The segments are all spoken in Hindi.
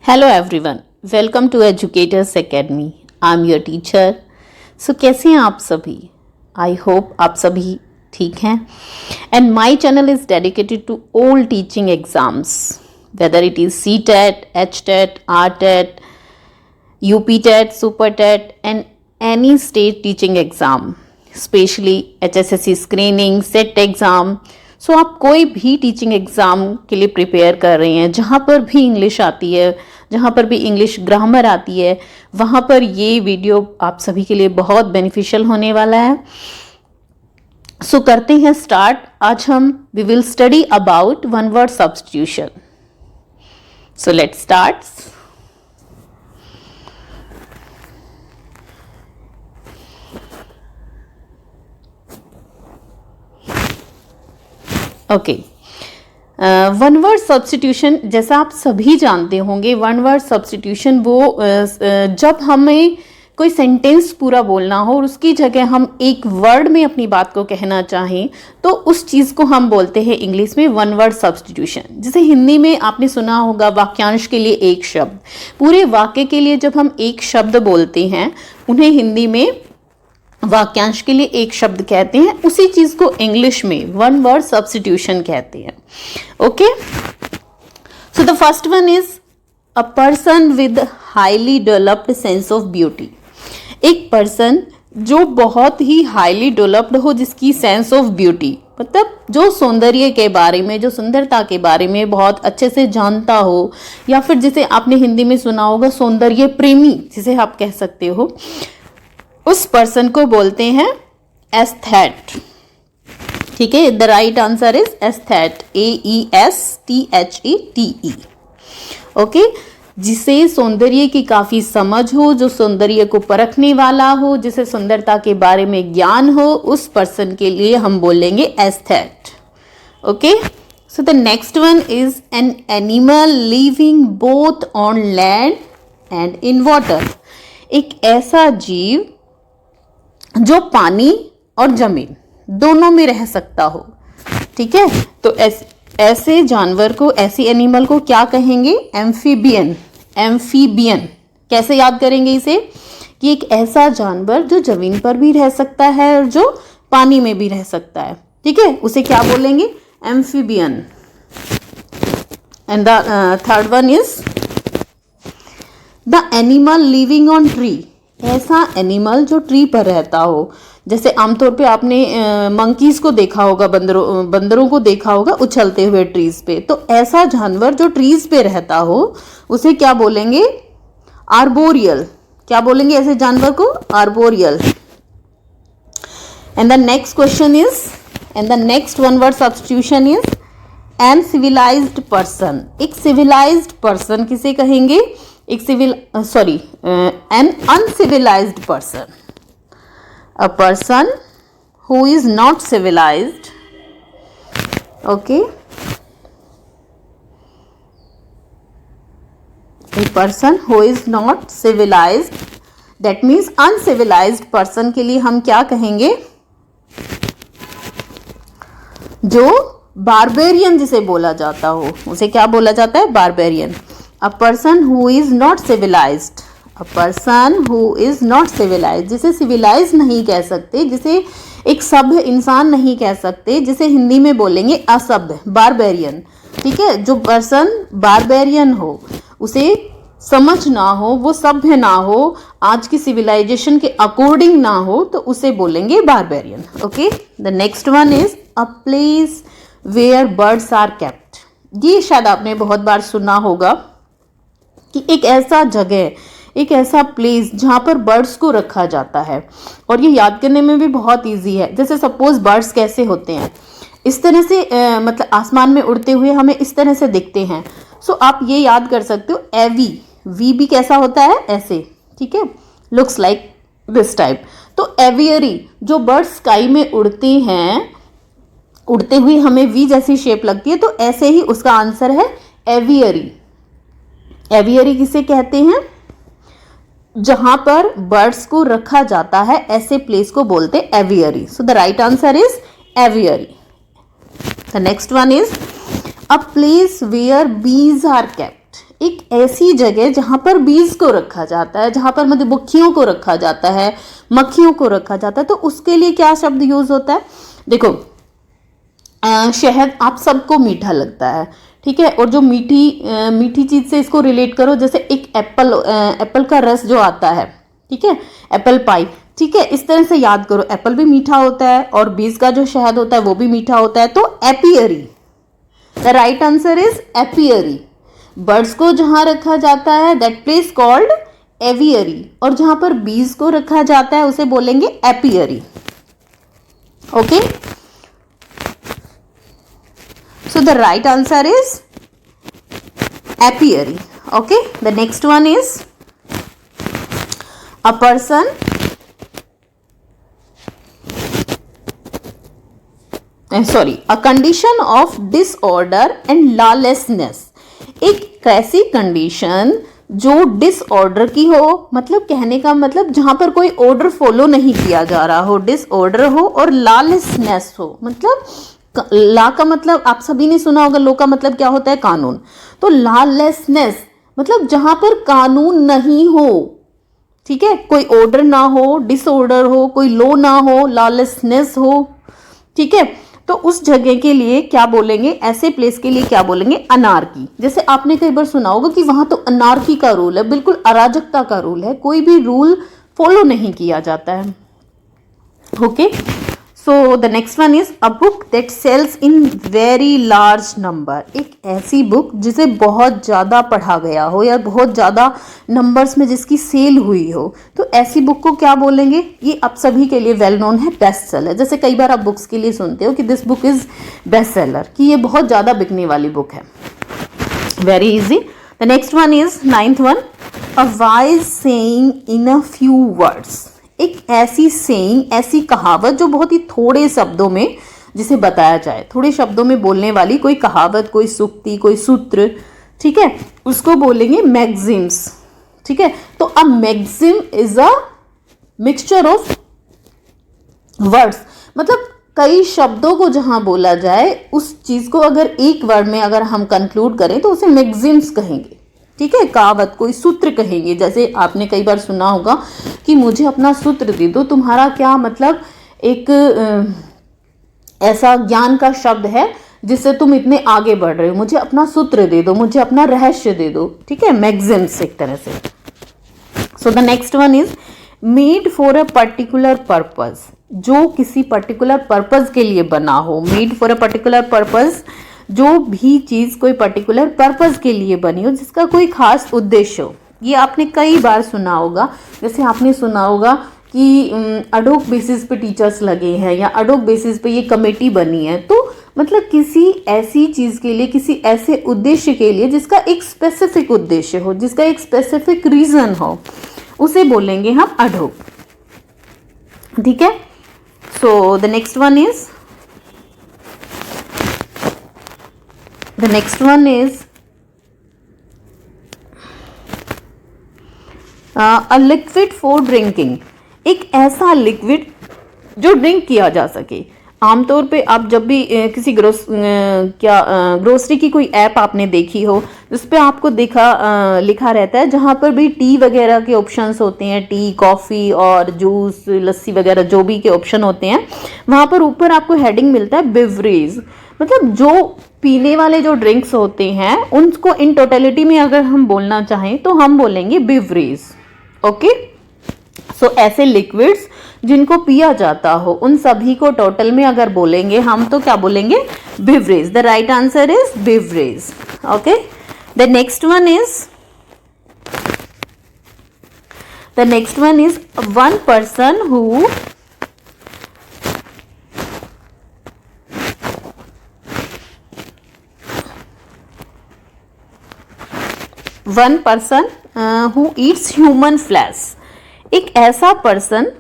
Hello everyone, welcome to educators academy. I am your teacher. So कैसे हैं आप सभी? आई होप आप सभी ठीक हैं। And my channel is dedicated to all teaching exams, whether it is C TET, H TET, R TET, UP TET, super TET and any state teaching exam, specially HSSC screening, set exam. So आप कोई भी टीचिंग एग्ज़ाम के लिए प्रिपेयर कर रहे हैं, जहाँ पर भी इंग्लिश आती है, जहाँ पर भी इंग्लिश ग्रामर आती है, वहाँ पर ये वीडियो आप सभी के लिए बहुत बेनिफिशियल होने वाला है। सो करते हैं स्टार्ट। आज हम we will study about one word substitution. So let's start. Okay, one word substitution, जैसा आप सभी जानते होंगे, वन वर्ड सब्स्टिट्यूशन वो जब हमें कोई सेंटेंस पूरा बोलना हो और उसकी जगह हम एक वर्ड में अपनी बात को कहना चाहें तो उस चीज़ को हम बोलते हैं इंग्लिश में वन वर्ड सब्स्टिट्यूशन। जैसे हिंदी में आपने सुना होगा वाक्यांश के लिए एक शब्द, पूरे वाक्य के लिए जब हम एक शब्द बोलते हैं उन्हें हिंदी में वाक्यांश के लिए एक शब्द कहते हैं। उसी चीज को इंग्लिश में वन वर्ड सब्स्टिट्यूशन कहते हैं। Okay, so the first one is a person with highly developed sense of beauty. एक पर्सन जो बहुत ही हाईली डेवलप्ड हो, जिसकी सेंस ऑफ ब्यूटी मतलब जो सौंदर्य के बारे में, जो सुंदरता के बारे में बहुत अच्छे से जानता हो, या फिर जिसे आपने हिंदी में सुना होगा सौंदर्य प्रेमी जिसे आप कह सकते हो, उस पर्सन को बोलते हैं एस्थेट। ठीक है, the right answer is aesthete, AESTHETE। Okay, जिसे सौंदर्य की काफी समझ हो, जो सौंदर्य को परखने वाला हो, जिसे सुंदरता के बारे में ज्ञान हो, उस पर्सन के लिए हम बोलेंगे aesthete. Okay, so the next one is an animal living both on land and in water. एक ऐसा जीव जो पानी और जमीन दोनों में रह सकता हो। ठीक है, तो ऐसे जानवर को, ऐसी एनिमल को क्या कहेंगे? एम्फीबियन। एम्फीबियन कैसे याद करेंगे इसे? कि एक ऐसा जानवर जो जमीन पर भी रह सकता है और जो पानी में भी रह सकता है। ठीक है, उसे क्या बोलेंगे? Amphibian. And the third one is the animal living on tree. ऐसा एनिमल जो ट्री पर रहता हो, जैसे आमतौर पे आपने मंकीज को देखा होगा, बंदरों को देखा होगा उछलते हुए ट्रीज पे। तो ऐसा जानवर जो ट्रीज पे रहता हो उसे क्या बोलेंगे? आर्बोरियल। क्या बोलेंगे ऐसे जानवर को? Arboreal. And the next question is, and the next one word substitution is an civilized person. एक सिविलाइज्ड पर्सन किसे कहेंगे? an uncivilized person, a person who is not civilized. Okay, a person who is not civilized, that means uncivilized person के लिए हम क्या कहेंगे? जो बारबेरियन जिसे बोला जाता हो, उसे क्या बोला जाता है? Barbarian. A person who is not civilized, a person who is not civilized, जिसे civilized नहीं कह सकते, जिसे एक सभ्य इंसान नहीं कह सकते, जिसे हिंदी में बोलेंगे असभ्य, बारबेरियन। ठीक है, जो पर्सन बारबेरियन हो, उसे समझ ना हो, वो सभ्य ना हो, आज की सिविलाइजेशन के अकॉर्डिंग ना हो, तो उसे बोलेंगे barbarian. Okay, the next one is a place where birds are kept. ये शायद आपने बहुत बार सुना होगा कि एक ऐसा जगह, एक ऐसा प्लेस जहाँ पर बर्ड्स को रखा जाता है। और ये याद करने में भी बहुत इजी है। जैसे सपोज बर्ड्स कैसे होते हैं, इस तरह से मतलब आसमान में उड़ते हुए हमें इस तरह से दिखते हैं। सो आप ये याद कर सकते हो, एवी, वी भी कैसा होता है? ऐसे। ठीक है, लुक्स लाइक दिस टाइप। तो एवियरी, जो बर्ड्स स्काई में उड़ते हैं, उड़ते हुए हमें वी जैसी शेप लगती है, तो ऐसे ही उसका आंसर है एवियरी। एवियरी किसे कहते हैं? जहां पर बर्ड्स को रखा जाता है, ऐसे प्लेस को बोलते हैं aviary. So the right answer is aviary. The next one is a place where bees are kept. एक ऐसी जगह जहां पर बीज को रखा जाता है, जहां पर मधुमक्खियों को रखा जाता है, मक्खियों को रखा जाता है, तो उसके लिए क्या शब्द यूज होता है? देखो शहद आप सबको मीठा लगता है, ठीक है, और जो मीठी चीज से इसको रिलेट करो, जैसे एक एप्पल का रस जो आता है, ठीक है, एप्पल पाई, ठीक है, इस तरह से याद करो, एप्पल भी मीठा होता है और बीज का जो शहद होता है वो भी मीठा होता है, तो apiary, the right answer is apiary. Birds को जहां रखा जाता है दैट प्लेस कॉल्ड एवियरी, और जहां पर बीज को रखा जाता है उसे बोलेंगे apiary. Okay, so the right answer is apiary. Okay, the next one is a person a condition of disorder and lawlessness. एक ऐसी कंडीशन जो डिसऑर्डर की हो, मतलब कहने का मतलब जहां पर कोई ऑर्डर फॉलो नहीं किया जा रहा हो, डिसऑर्डर हो, और लॉलेसनेस हो, मतलब लॉ का मतलब आप सभी ने सुना होगा, लॉ का मतलब क्या होता है? कानून। तो लॉलेसनेस मतलब जहां पर कानून नहीं हो, ठीक है, कोई ऑर्डर ना हो, डिसऑर्डर हो, कोई लॉ ना हो, लॉलेसनेस हो, ठीक है, तो उस जगह के लिए क्या बोलेंगे? ऐसे प्लेस के लिए क्या बोलेंगे? अनार्की। जैसे आपने कई बार सुना होगा कि वहां तो अनार्की का रूल है, बिल्कुल अराजकता का रूल है, कोई भी रूल फॉलो नहीं किया जाता है। Okay, so the next one is a book that sells in very large number. एक ऐसी बुक जिसे बहुत ज़्यादा पढ़ा गया हो या बहुत ज़्यादा नंबर्स में जिसकी सेल हुई हो, तो ऐसी बुक को क्या बोलेंगे? ये आप सभी के लिए वेल नोन है, बेस्ट सेलर। जैसे कई बार आप बुक्स के लिए सुनते हो कि this book is best seller, कि ये बहुत ज़्यादा बिकने वाली बुक है। Very easy. The next one is 9th one, a wise saying in a few words. एक ऐसी सेइंग, ऐसी कहावत जो बहुत ही थोड़े शब्दों में जिसे बताया जाए, थोड़े शब्दों में बोलने वाली कोई कहावत, कोई सूक्ति, कोई सूत्र, ठीक है, उसको बोलेंगे मैक्सिम्स। ठीक है, तो a maxim is a mixture of words, मतलब कई शब्दों को जहां बोला जाए, उस चीज को अगर एक वर्ड में अगर हम कंक्लूड करें तो उसे मैक्सिम्स कहेंगे। ठीक है, कहावत, कोई सूत्र कहेंगे। जैसे आपने कई बार सुना होगा कि मुझे अपना सूत्र दे दो। तुम्हारा क्या मतलब एक ऐसा ज्ञान का शब्द है जिससे तुम इतने आगे बढ़ रहे हो, मुझे अपना सूत्र दे दो, मुझे अपना रहस्य दे दो। ठीक है, मैक्सिम्स एक तरह से। सो the next one is made for a particular purpose, जो किसी पर्टिकुलर पर्पज के लिए बना हो। Made for a particular purpose, जो भी चीज कोई पर्टिकुलर पर्पज के लिए बनी हो, जिसका कोई खास उद्देश्य हो। ये आपने कई बार सुना होगा। जैसे आपने सुना होगा कि अडोक बेसिस पे टीचर्स लगे हैं या अडोक बेसिस पे ये कमेटी बनी है, तो मतलब किसी ऐसी चीज के लिए, किसी ऐसे उद्देश्य के लिए जिसका एक स्पेसिफिक उद्देश्य हो, जिसका एक स्पेसिफिक रीजन हो, उसे बोलेंगे हम अडोक। ठीक है, सो the next one is a liquid for drinking. एक ऐसा लिक्विड जो ड्रिंक किया जा सके। आमतौर पे आप जब भी किसी ग्रोसरी की कोई ऐप आपने देखी हो, उस पर आपको लिखा रहता है, जहाँ पर भी टी वगैरह के ऑप्शंस होते हैं, टी, कॉफ़ी और जूस, लस्सी वगैरह जो भी के ऑप्शन होते हैं, वहाँ पर ऊपर आपको हेडिंग मिलता है बेवरेज। मतलब जो पीने वाले जो ड्रिंक्स होते हैं उनको इन टोटलिटी में अगर हम बोलना चाहें तो हम बोलेंगे बेवरेज। ओके, सो ऐसे लिक्विड्स जिनको पिया जाता हो, उन सभी को टोटल में अगर बोलेंगे हम तो क्या बोलेंगे? Beverage. The right answer is beverage. Okay, the next one is one person who Yeats human flesh. एक ऐसा पर्सन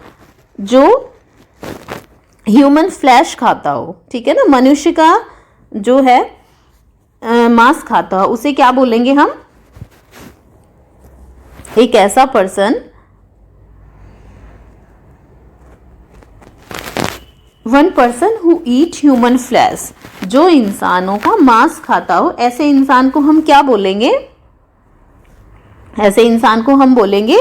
जो ह्यूमन फ्लैश खाता हो, ठीक है ना, मनुष्य का जो है मांस खाता हो, उसे क्या बोलेंगे हम? एक ऐसा person, one person who eat human flesh, जो इंसानों का मांस खाता हो, ऐसे इंसान को हम क्या बोलेंगे? ऐसे इंसान को हम बोलेंगे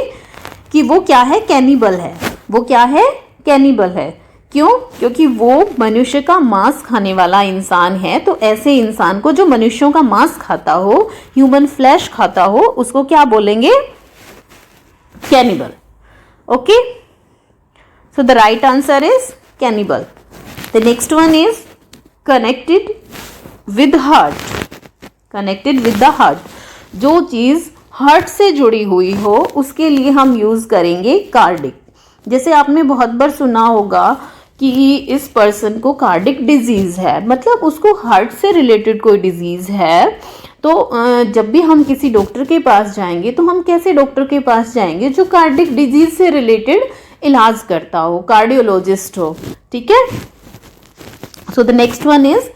कि वो क्या है, कैनिबल है। वो क्या है, कैनिबल है। क्यों? क्योंकि वो मनुष्य का मांस खाने वाला इंसान है। तो ऐसे इंसान को जो मनुष्यों का मांस खाता हो, ह्यूमन फ्लैश खाता हो, उसको क्या बोलेंगे, cannibal. Okay, so the right answer is cannibal. The next one is connected with heart. Connected with the heart. जो चीज हार्ट से जुड़ी हुई हो उसके लिए हम यूज करेंगे कार्डिक। जैसे आपने बहुत बार सुना होगा कि इस पर्सन को कार्डिक डिजीज है, मतलब उसको हार्ट से रिलेटेड कोई डिजीज है। तो जब भी हम किसी डॉक्टर के पास जाएंगे तो हम कैसे डॉक्टर के पास जाएंगे, जो कार्डिक डिजीज से रिलेटेड इलाज करता हो, कार्डियोलॉजिस्ट हो। ठीक है, सो the next one is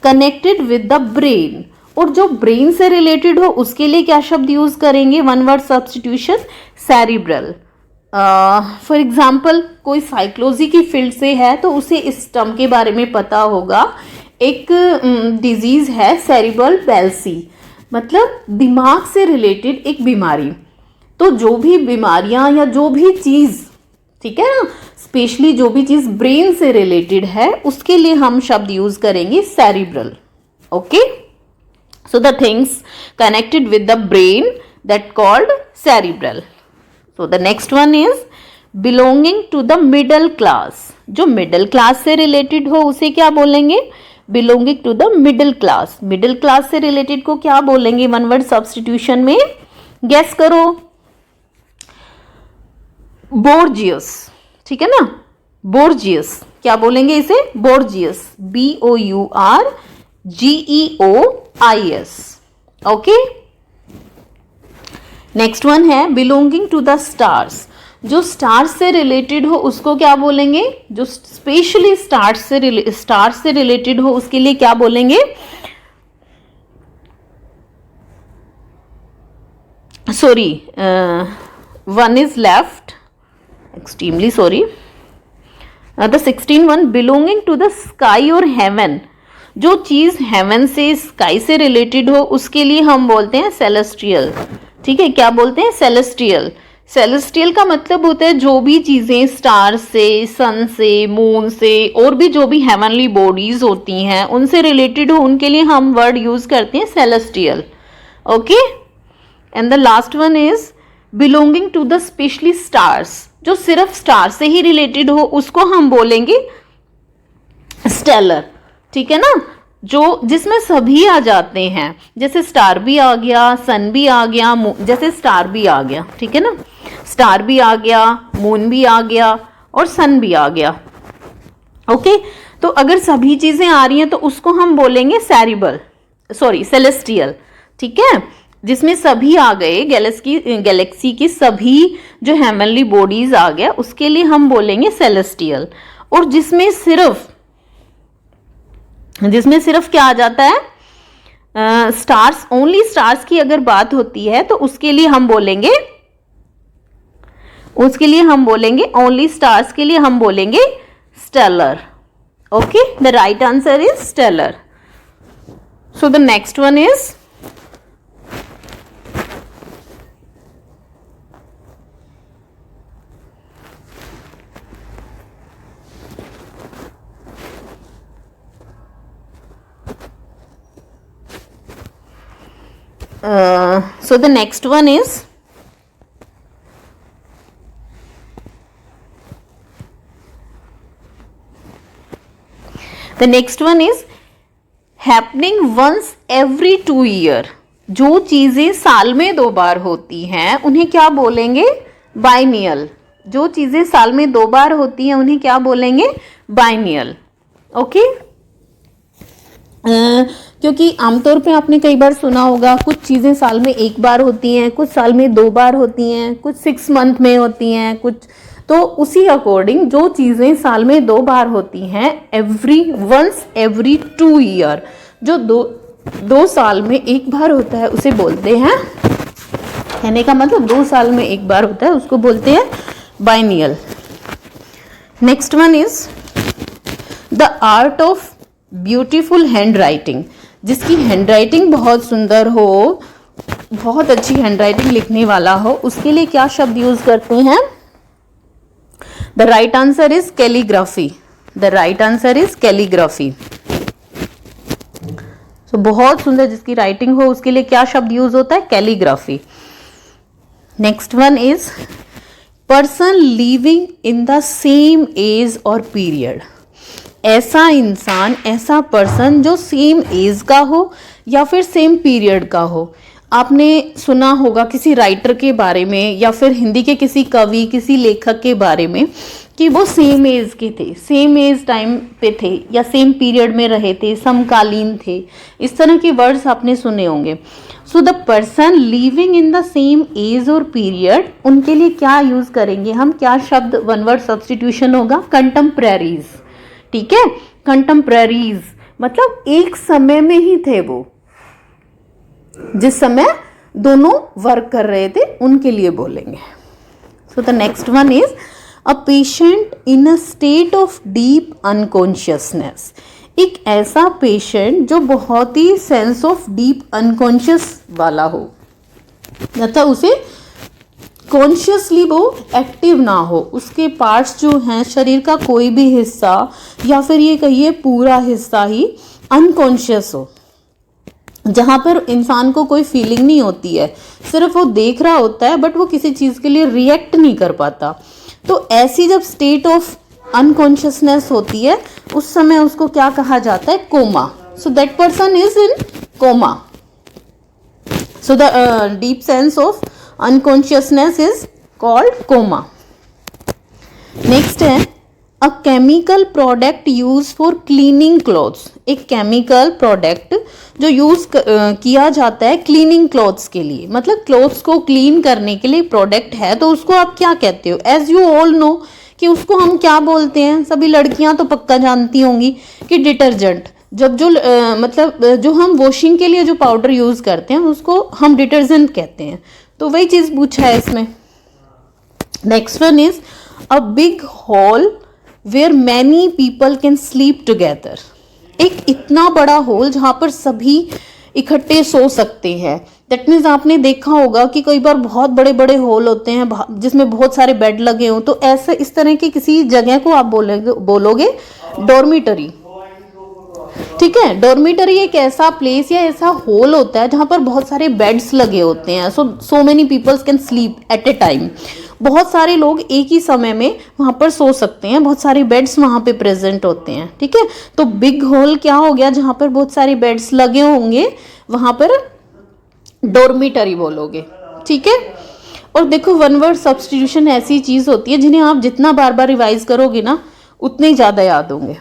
connected with the brain. और जो ब्रेन से रिलेटेड हो उसके लिए क्या शब्द यूज करेंगे, one word substitution, cerebral. For example कोई साइकोलॉजी की फील्ड से है तो उसे इस टर्म के बारे में पता होगा। एक डिजीज है सेरिब्रल पैल्सी, मतलब दिमाग से रिलेटेड एक बीमारी। तो जो भी बीमारियां या जो भी चीज, ठीक है ना, स्पेशली जो भी चीज ब्रेन से रिलेटेड है उसके लिए हम शब्द यूज करेंगे cerebral. Okay, so the things connected with the brain that called cerebral. So the next one is belonging to the middle class। जो मिडिल क्लास से रिलेटेड हो उसे क्या बोलेंगे, belonging to the middle class। Middle class से रिलेटेड को क्या बोलेंगे वन वर्ड सब्स्टिट्यूशन में, गेस करो, बोर्जियस। ठीक है ना, बोर्जियस। क्या बोलेंगे इसे, बोर्जियस, BOURGEOIS। ओके, नेक्स्ट वन है बिलोंगिंग टू द स्टार्स। जो स्टार्स से रिलेटेड हो उसको क्या बोलेंगे, जो स्पेशली स्टार्स से रिलेटेड हो उसके लिए क्या बोलेंगे, sorry one is left, extremely sorry, the 16 one belonging to the sky और हेवन। जो चीज हेवन से, स्काई से रिलेटेड हो उसके लिए हम बोलते हैं सेलेस्टियल। ठीक है, क्या बोलते हैं, सेलेस्टियल। सेलेस्टियल का मतलब होता है जो भी चीजें स्टार से, सन से, मून से और भी जो भी हेवनली बॉडीज होती हैं उनसे रिलेटेड हो उनके लिए हम वर्ड यूज करते हैं celestial. Okay, and the last one is belonging to the specially stars. जो सिर्फ स्टार से ही रिलेटेड हो उसको हम बोलेंगे स्टेलर। ठीक है ना, जो जिसमें सभी आ जाते हैं, जैसे स्टार भी आ गया, सन भी आ गया, जैसे स्टार भी आ गया। ठीक है ना, स्टार भी आ गया, मून भी आ गया और सन भी आ गया। ओके, तो अगर सभी चीजें आ रही हैं तो उसको हम बोलेंगे सेलेस्टियल। ठीक है, जिसमें सभी आ गए, गैलेक्सी की सभी जो हेवनली बॉडीज आ गया उसके लिए हम बोलेंगे सेलेस्टियल। और जिसमें सिर्फ क्या आ जाता है, स्टार्स, ओनली स्टार्स की अगर बात होती है तो उसके लिए हम बोलेंगे ओनली स्टार्स के लिए हम बोलेंगे stellar. Okay, the right answer is stellar. So the next one is so the next one is happening once every 2 year। जो चीजें साल में 2 बार होती हैं उन्हें क्या बोलेंगे, बाइनियल। जो चीजें साल में 2 बार होती हैं उन्हें क्या बोलेंगे, बाइनियल। ओके, क्योंकि आमतौर पे आपने कई बार सुना होगा कुछ चीज़ें साल में 1 बार होती हैं, कुछ साल में 2 बार होती हैं, कुछ 6 मंथ में होती हैं, कुछ, तो उसी अकॉर्डिंग जो चीज़ें साल में 2 बार होती हैं, वंस एवरी 2 ईयर, जो 2 साल में 1 बार होता है उसे बोलते हैं, कहने का मतलब 2 साल में 1 बार होता है उसको बोलते हैं biennial. Next one is the art of beautiful hand writing. जिसकी हैंड राइटिंग बहुत सुंदर हो बहुत अच्छी हैंडराइटिंग लिखने वाला हो उसके लिए क्या शब्द यूज करते हैं? The right answer is calligraphy. The right answer is calligraphy. तो बहुत सुंदर जिसकी राइटिंग हो उसके लिए क्या शब्द यूज होता है? Calligraphy. Next one is person living in the same age और पीरियड। ऐसा इंसान, ऐसा पर्सन जो सेम एज का हो या फिर सेम पीरियड का हो। आपने सुना होगा किसी राइटर के बारे में या फिर हिंदी के किसी कवि, किसी लेखक के बारे में कि वो सेम एज के थे, सेम एज टाइम पे थे या सेम पीरियड में रहे थे, समकालीन थे। इस तरह के वर्ड्स आपने सुने होंगे। So the person living in the same age और पीरियड, उनके लिए क्या यूज करेंगे हम? क्या शब्द वन वर्ड सब्स्टिट्यूशन होगा? कंटेम्परेरीज। ठीक है, कंटेम्परेरीज मतलब एक समय में ही थे वो, जिस समय दोनों वर्क कर रहे थे उनके लिए बोलेंगे। सो the next one is a patient in a state of deep unconsciousness. एक ऐसा पेशेंट जो बहुत ही सेंस ऑफ डीप अनकॉन्शियस वाला हो, मतलब उसे कॉन्शियसली वो एक्टिव ना हो, उसके पार्ट्स जो हैं शरीर का कोई भी हिस्सा या फिर ये कहिए पूरा हिस्सा ही अनकॉन्शियस हो, जहाँ पर इंसान को कोई फीलिंग नहीं होती है, सिर्फ वो देख रहा होता है बट वो किसी चीज़ के लिए रिएक्ट नहीं कर पाता। तो ऐसी जब स्टेट ऑफ अनकॉन्शियसनेस होती है उस समय उसको क्या कहा जाता है? Coma. So that person is in coma. So the deep sense of unconsciousness is called coma. Next है a chemical product use for cleaning clothes. एक केमिकल प्रोडक्ट जो यूज किया जाता है क्लीनिंग क्लॉथ्स के लिए, मतलब क्लॉथ्स को क्लीन करने के लिए प्रोडक्ट है, तो उसको आप क्या कहते हो? एज यू ऑल नो कि उसको हम क्या बोलते हैं, सभी लड़कियां तो पक्का जानती होंगी कि डिटर्जेंट। जब जो मतलब जो हम वॉशिंग के लिए जो पाउडर यूज करते हैं उसको हम डिटर्जेंट कहते हैं। तो वही चीज पूछा है इसमें। Next one is a big hall where many people can sleep together. एक इतना बड़ा हॉल जहां पर सभी इकट्ठे सो सकते हैं। दैट मीन्स आपने देखा होगा कि कई बार बहुत बड़े बड़े हॉल होते हैं जिसमें बहुत सारे बेड लगे हों, तो ऐसे इस तरह की किसी जगह को आप बोलोगे डॉर्मिटरी। ठीक है, डॉर्मिटरी एक ऐसा प्लेस या ऐसा हॉल होता है जहां पर बहुत सारे बेड्स लगे होते हैं। So many peoples can sleep at a time. बहुत सारे लोग एक ही समय में वहां पर सो सकते हैं, बहुत सारे बेड्स वहां पे प्रेजेंट होते हैं। ठीक है, तो बिग हॉल क्या हो गया? जहां पर बहुत सारे बेड्स लगे होंगे वहां पर डॉर्मिटरी बोलोगे। ठीक है, और देखो वन वर्ड सब्स्टिट्यूशन ऐसी चीज होती है जिन्हें आप जितना बार बार रिवाइज करोगे ना उतने ही ज्यादा याद होंगे।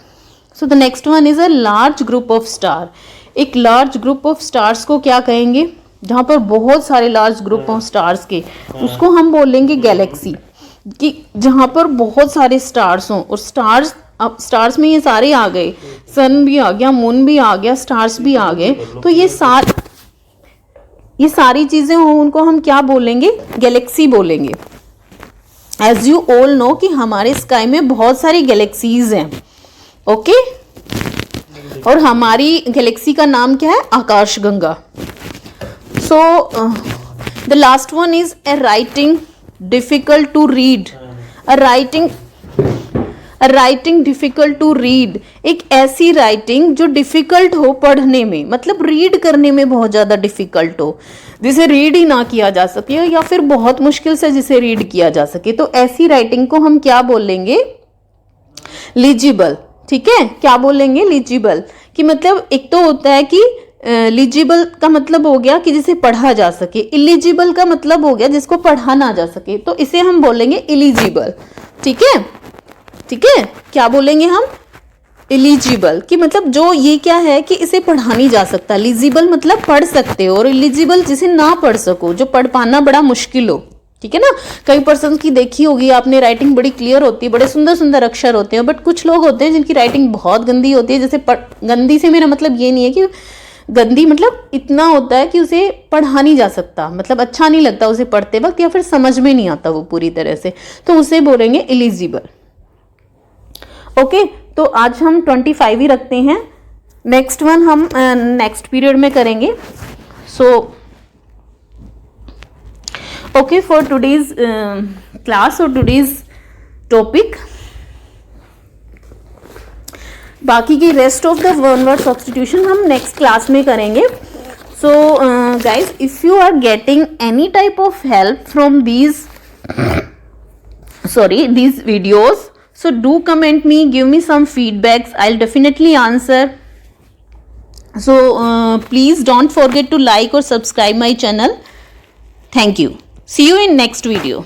So the next one is a large group of star. एक लार्ज ग्रुप ऑफ स्टार्स को क्या कहेंगे? जहां पर बहुत सारे लार्ज ग्रुप ऑफ स्टार्स के, उसको हम बोलेंगे गैलेक्सी। कि जहां पर बहुत सारे स्टार्स हों, और स्टार्स, अब स्टार्स में ये सारे आ गए, सन भी आ गया, मून भी आ गया, स्टार्स भी आ गए, तो ये सारी चीजें हों उनको हम क्या बोलेंगे? गैलेक्सी बोलेंगे। एज यू ऑल नो कि हमारे स्काई में बहुत सारी गैलेक्सीज हैं। ओके, और हमारी गैलेक्सी का नाम क्या है? आकाशगंगा। So the last one is a writing difficult to read. Writing difficult to read, एक ऐसी राइटिंग जो डिफिकल्ट हो पढ़ने में, मतलब रीड करने में बहुत ज्यादा डिफिकल्ट हो, जिसे रीड ही ना किया जा सके या फिर बहुत मुश्किल से जिसे रीड किया जा सके, तो ऐसी राइटिंग को हम क्या बोलेंगे? लीजिबल। ठीक है, क्या बोलेंगे? लीजिबल। कि मतलब एक तो होता है कि लीजिबल का मतलब हो गया कि जिसे पढ़ा जा सके, इलिजिबल का मतलब हो गया जिसको पढ़ा ना जा सके, तो इसे हम बोलेंगे इलिजिबल। ठीक है, ठीक है, क्या बोलेंगे हम? इलिजिबल। कि मतलब जो ये क्या है कि इसे पढ़ा नहीं जा सकता। लीजिबल मतलब पढ़ सकते हो, और इलिजिबल जिसे ना पढ़ सको, जो पढ़ पाना बड़ा मुश्किल हो। ठीक है ना, कई पर्सन की देखी होगी आपने, राइटिंग बड़ी क्लियर होती है, बड़े सुंदर सुंदर अक्षर होते हैं, बट कुछ लोग होते हैं जिनकी राइटिंग बहुत गंदी होती है। जैसे गंदी से मेरा मतलब ये नहीं है कि गंदी, मतलब इतना होता है कि उसे पढ़ा नहीं जा सकता, मतलब अच्छा नहीं लगता उसे पढ़ते वक्त, या फिर समझ में नहीं आता वो पूरी तरह से, तो उसे बोलेंगे इलिजिबल। ओके, तो आज हम 25 ही रखते हैं। नेक्स्ट वन हम नेक्स्ट पीरियड में करेंगे। सो Okay, for today's class or today's topic, बाकी की rest of the one word substitution हम नेक्स्ट क्लास में करेंगे. So guys, if you are getting any type of help from these videos, so do comment me, give me some feedbacks. I'll definitely answer. So please don't forget to like or subscribe my channel. Thank you. See you in next video.